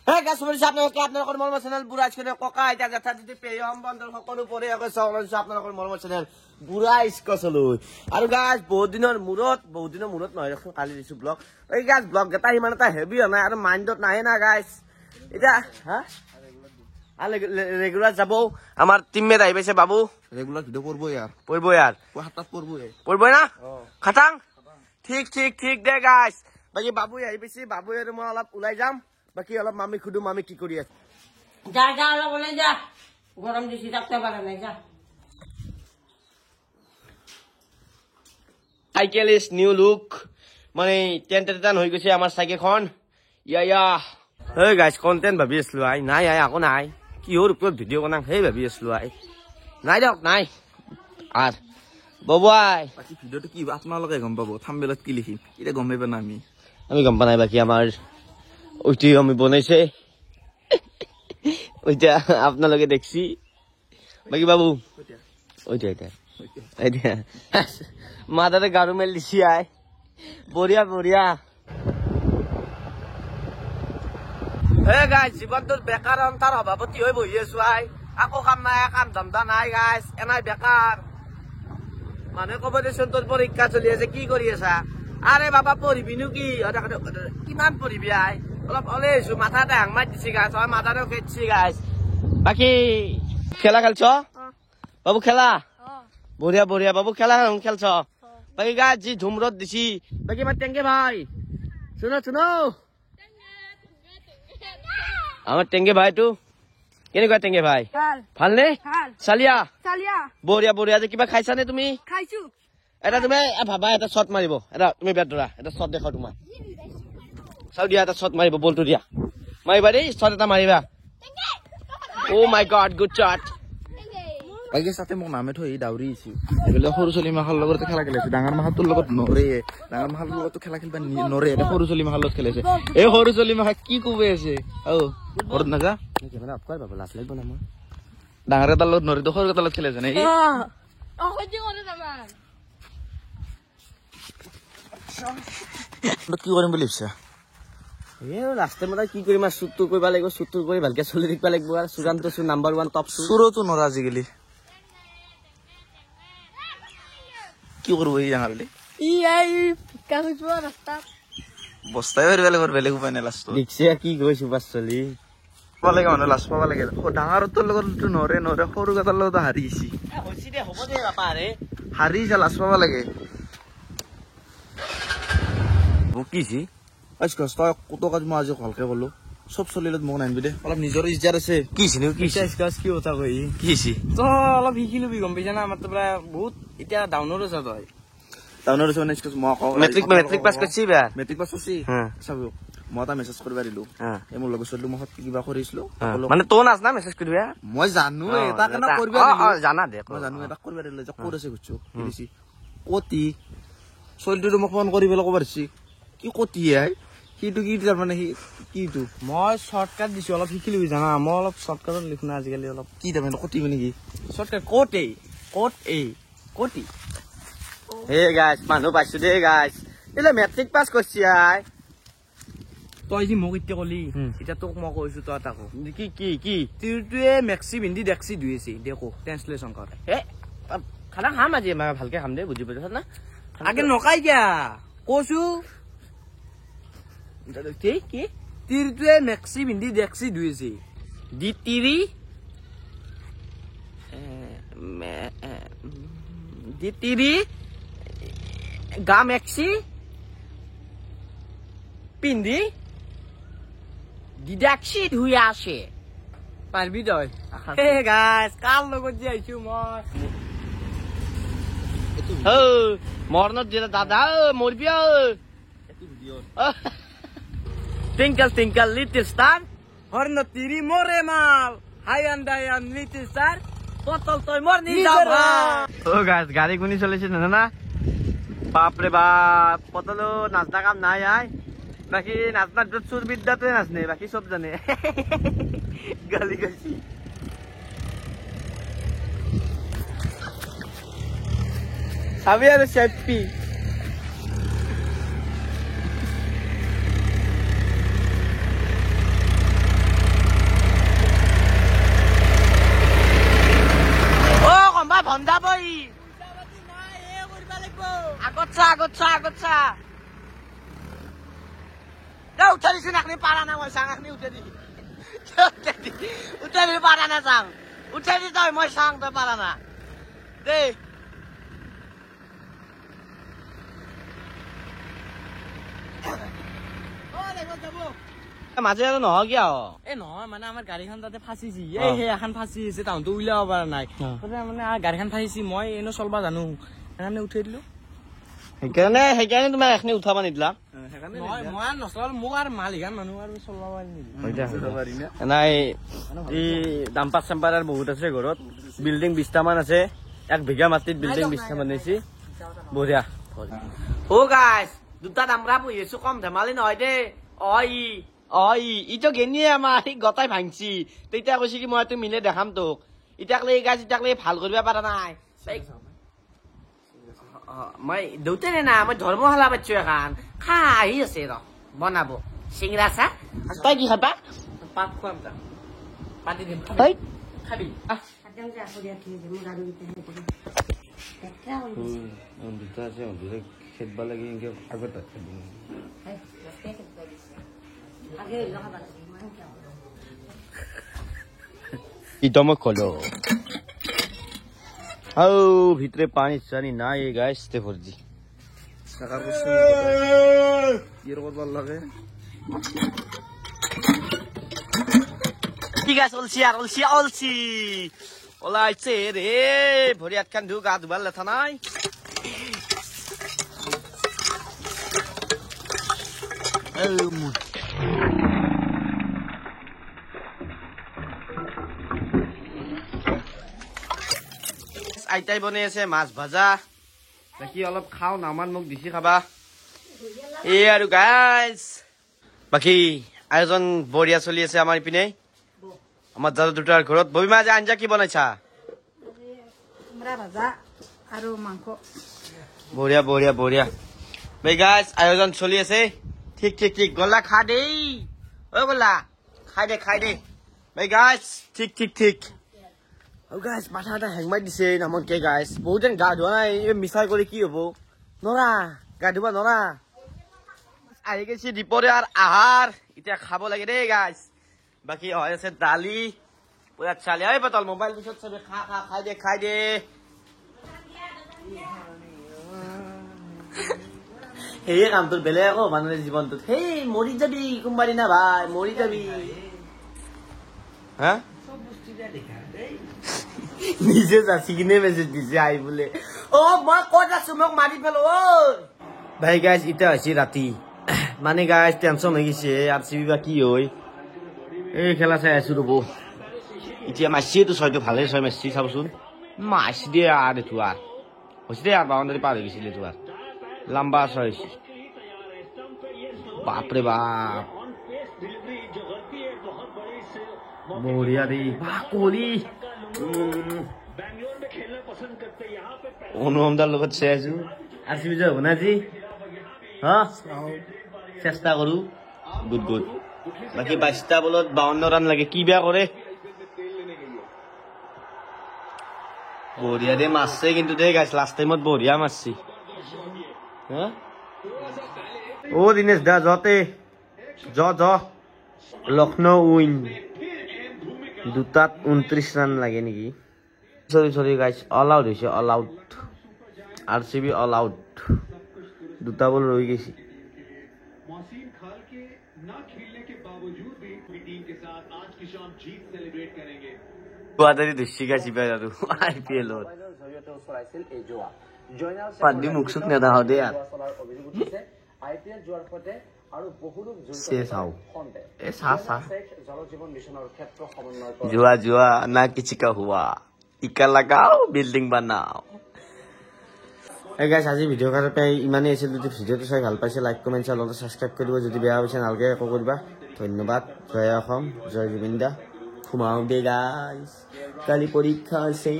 হ্যাঁ গাছ বলছি আপনাকে আপনার মর্ম চ্যানেল বুড়া আজকে ককা আইতা যথা যদি পেয়ে বন্ধন সকলো পরে আপনার মর্ম চ্যানেল বুড়া ইস্কচলো আৰু গাছ বহুত দিনৰ মূৰত নহয় ৰখ কালি দিছো ব্লগ এই গাছ ব্লগ এটা ইমান এটা হেভি নাই আৰু মাইণ্ডত নাহে না গাইছ এতিয়া হা রেগুলার যাবো আমার টিমমেট আহি পাইছে বাবু রেগুলার ভিডিও করবো ইয়ার হাতত পড়বো না খাটাং ঠিক দে গাইছ বাকি বাবু আহি পাইছে বাবু আৰু মই অলপ ওলাই যাম বাকি অলপ মামি খুদু মামি কি কৰি আছে যা অলপ ওলাই যা গরম দিছি থাকতে পারে না যা সাইকেল ইজ নিউ লুক মানে টেন হৈ গৈছে আমাৰ চাইকেলখন ইয়া হে গাইছ কন্টেন্ট ভাবি আছিলো নাই আকৌ নাই কিহৰ ওপৰত ভিডিঅ' বনাম সেই ভাবি আছিলো নাই দিয়ক নাই আর বাবুয়াই বাকি ভিডিওটো কি আপোনালোকে গম পাব থাম্বনেলত কি লিখিম এতিয়া গম পাব না আমি গম পা নাই বাকি আমাৰ ওইটি আমি বনাইছে ওইটা আপোনালোকে দেখছি বাকি বাবু ওইটা মাথাতে গাড়ু মেল দিছি বঢ়িয়া গাইজ জীৱনটোত বেকাৰ অন্তাৰ অভাৱতী হৈ বহি আছো আকৌ কাম নাই কাম ধান্দা নাই গাইজ এনাই বেকাৰ মানুহে কব দেচোন তোৰ পৰীক্ষা চলি আছে কি কৰি আছা আৰে বাবা পঢ়িবিনো কি কিমান পঢ়িবি অলপ ওলাই আহিছো মাথাতে হাং মাৰি দিছি গাইজ মাথাতেও খেদিছি গাইজ বাকী খেলা খেলছ বাবু খেলা বঢ়িয়া বাবু খেলা খেলছ বাকি গাইজ যি ধুম ৰদ দিছি বাকি আমাৰ টেংকে ভাই শুনো আমাৰ টেঙ্গে ভাই তো কেনেকুৱা টেঙ্গে ভাই ভালনে চালিয়া বঢ়িয়া যে কিবা খাইছা নে তুমি খাইছো এটা তুমি ভাবা এটা শ্বট মাৰিব এটা তুমি বেট ধৰা এটা শ্বট দেখাও তোমাক চাও দিয়া এটা শ্বট মাৰিব বলটো দিয়া মাৰিবা দেই শ্বট এটা মাৰিবা ও মাই গড গুড শ্বট বাকি সাথে মোক নামে থৈ দাউৰি আহিছো এবেলে সৰু চলি মাখাৰ লগত খেলা খেলিছে ডাঙৰ মাখাটোৰ লগত নৰে ডাঙৰ মাখাৰ লগত খেলা খেলিবা নৰে সৰু চলি মাখাৰ লগত খেলিছে এই সৰু চলি মাখা কি কবে আছে ঘৰত নাযা কেমেৰা অফ কৰ বাবু লাজ লাগিব না মই ডাঙৰ এটাৰ লগত নৰে সৰু এটাৰ লগত খেলিছে নেকি কি কৰিম বুলি ভাবিছা লাষ্টে মতে কি কৰিম আৰু শ্বুট কৰিব লাগিব শ্বুট কৰি ভালকে চলি থাকিব লাগিব আৰু সুৰান্ত নাম্বাৰ 1 টপ চুৰতো নৰা আজিকালি কি কৰিব এই ডাঙৰলে বস্তাই বেলেগ উপায় নাই লাষ্ট দেখছে কি কৈছো বাছ চলি পাব লাগে মানুহ লাজ পাব লাগে ডাঙৰটোৰ লগতো নৰে সৰু এটাৰ লগত হাৰিছি হ'ব দে বাপা হাৰি যা লাজ পাব লাগে মোক কিছি তই কত কাজ মই আজি ভালকে কলো চব চলিলত মোক নানিবি দে অলপ নিজৰ ইজ্জাত আছে কিছিনো কি কথা কই কিছি তো অলপ শিকি লবি গম পাইছা না আমাৰ তো বহুত এতিয়া ডাউনৰ আছে তই টাউনৰ আছে মানে মই কওঁ মেট্ৰিক পাছ কৰিছি বা মেট্ৰিক পাছ কৰিছি চাব মই এটা মেছেজ কৰিব দিলো এই মোৰ লগত চলিলো মই কিবা কৰিছিলো মানে তো নাজ না মেছেজ কৰিবা মই জানো এটা কেনে কৰিব জানা দে মই জানো এটা কৰিব দিলে যে ক'ত আছে গুছো কিছি কতি চলিটো মোক ফোন কৰি পেলাই ক'ব দিছি কি কতি সিটো কি তাৰমানে কিটো মই শৰ্টকাট দিছো অলপ শিকি লবি জানা মই অলপ শৰ্টকাটত লিখো না আজিকালি অলপ কি তাৰমানে কতিব নেকি শৰ্টকাট কতি হে গাইছ মানুহ পাইছো দে গাইছ এলে মেট্ৰিক পাছ কৰিছি তই যি মোক এতিয়া কলি এতিয়া তোক মই কৈছো তই তাকো কি তিৰটোৱে মেক্সি ভিন্দি ডেক্সি ধুইছে দেখো ট্ৰান্সলেচন কৰ খানা খাম আজি ভালকে খাম দে বুজি পাইছ না আগে নকাই কিয়া কৈছো কি তিৰটোৱে মেক্সি ভিন্দি ডেক্সি ধুইছে দি তিৰি গা মেক্সি পিন্ধি ডিডাক্সি ধুই আছে পাৰিবি তই গাইছ কাৰ লগত যে আহিছো মই মৰণত দিলে দাদা মৰবি টিংকল লিটিল ষ্টাৰ হৰ্ণ তিৰি মৰে মাল হাই আন লিটিল ষ্টাৰ পটল তই মৰ নি যাবা গাইছ গাড়ী কোনি চলিছে না বাপরে বাপ পটলো নাচনা কাম নাই বাকি নাচনার চুর বিদ্যাতে নাচনে বাকি সব জানে গালি গাইছি সাবি আর সেফটি উঠাই দিছোন এখনি পাৰা না মই চাং এখনি উঠাই দি উঠাই দি পাৰা না চাং উঠাই দি তই মই চাং তই পাৰা না দেই মাজে আৰু নহয় কিয় এই নহয় মানে আমাৰ গাড়ীখন তাতে ফাঁচিছি এই সেই এখন ফাঁচি আছে তাহতো উলিয়াব পৰা নাই মানে গাড়ীখন ফাঁচিছি মই এনে চলবা জানো সেইকাৰণে উঠাই দিলো সেইকাৰণে তোমাৰ এখনি উঠাব নিদিলা মই আৰু নচলাল মোক আৰু মালিকান মানুহ আৰু চলাব পাৰি নাই এই ডাম্পাৰ চাম্পাৰ আৰু বহুত আছে ঘৰত বিল্ডিং 20টা মান আছে 1 বিঘা মাটিত বিল্ডিং 20টা বনাইছি বঢ়িয়া ও গাইস দুটা দামৰা বহি আছো কম ধেমালি নহয় দেই ইটো গেনিয়ে আমাৰ গতাই ভাঙছি তেতিয়া কৈছে কি মই মিলে দেখাম তোক ইটাকলে গাছ ইটাকলে ভাল কৰিব পাৰা নাই মই দেউতাৰে না মই ধৰ্মশালা পাইছো এখন খাই আছে ৰ বনাব চিংৰা চা তই কি খাবা পাত খুৱাম যা পাতি দিম খাবি দুটা আছে খেদবা লাগে এনেকে আগত ইটমক খোলো আও ভিতরে পানি চানি নাই গাইস তে ভরজি টাকা বসে কি করবার লাগে ঠিক আছে অলছি ওলাইছে রে ভরিয়াত খান ধু গা ধুবার লেথা নাই আইতাই বনাই আছে মাছ ভাজা বাকি অলপ খাও নামান মোক দিছি খাবা এই আৰু গাইস বাকি আয়োজন বঢ়িয়া চলি আছে আমাৰ ইপিনে আমাৰ দাদা দুটাৰ ঘৰত ববিমা যে আঞ্জা কি বনাইছা ভাজা আৰু মাংস বঢ়িয়া বঢ়িয়া বঢ়িয়া ভাই গাইস আয়োজন চলি আছে ঠিক গলা খা দেই ও গলা খাই দে ভাই গাইস ঠিক ও গাইস মাথা এটা হেংমাই দিছে নামত কে গাইস বহুত দিন গা ধোৱা নাই মিছাই কৰি কি হ'ব নৰা গা ধুবা নৰা আহি গৈছে দুপৰীয়াৰ আহাৰ এতিয়া খাব লাগে দেই গাইস বাকি হৈ আছে দালি পুৰা চালি ঐ বটল মোবাইল পিছত চবে খাই দে সেয়ে কামটোৰ বেলেগ আকৌ মানুহৰ জীৱনটোত সেই মৰি যাবি কোনবা দিনা ভাই মৰি যাবি হা নিজে যাচি কিনে মেছেজ দিছে আহি বোলে মই ক'ত আছো মোক মাৰি পেলো ভাই গাইজ এতিয়া হৈছে ৰাতি মানে গাইজ টেনচন হৈ গৈছে RCB বা কি হয় এই খেলা চাই আছো ৰ'ব এতিয়া মাছিয়েতো ছয়টো ভালে ছয় মাছি চাবচোন মাছি দিয়ে আৰু এইটো আৰু হৈছে দেই আৰু বাউণ্ডাৰী পাৰ হৈ গৈছিলে এইটো আৰু লম্বা ছয় হৈছে বাপৰে বাপ বঢ়িয়া দেই বাহ কোহলি অনুপমদাৰ লগত চাই আছো RCB যে হ'ব না আজি হা চেষ্টা কৰো গুড বাকী 22টা বলত 52 ৰান লাগে কি বেয়া কৰে বঢ়িয়া দে মাৰছে কিন্তু দেই গাইছ লাষ্ট টাইমত বঢ়িয়া মাৰছি হা ও দিনেশ দা যতে য লক্ষ্ণৌ উইন দুটাত 29 ৰান লাগে নেকি সরি গাইস অল আউট হয়েছে all out RCB all out দুটা বল রয়ে গেছি IPL পান্ডি মুখ চুখ নেদা দে আর जुआ ना किसी का हुआ टीका लगाओ बिल्डिंग बनाओ गाइस আজি ভিডিও কাটাৰ পৰা ইমানেই আছিল যদি ভিডিওটো চাই ভাল পাইছে লাইক কমেন্ট আৰু সাবস্ক্ৰাইব কৰিব যদি বেয়া হৈছে নালগে একো কৰিবা ধন্যবাদ জয় অসম জয় জুবিন দা ঘুমাও দে গাইস কালি পৰীক্ষা আছে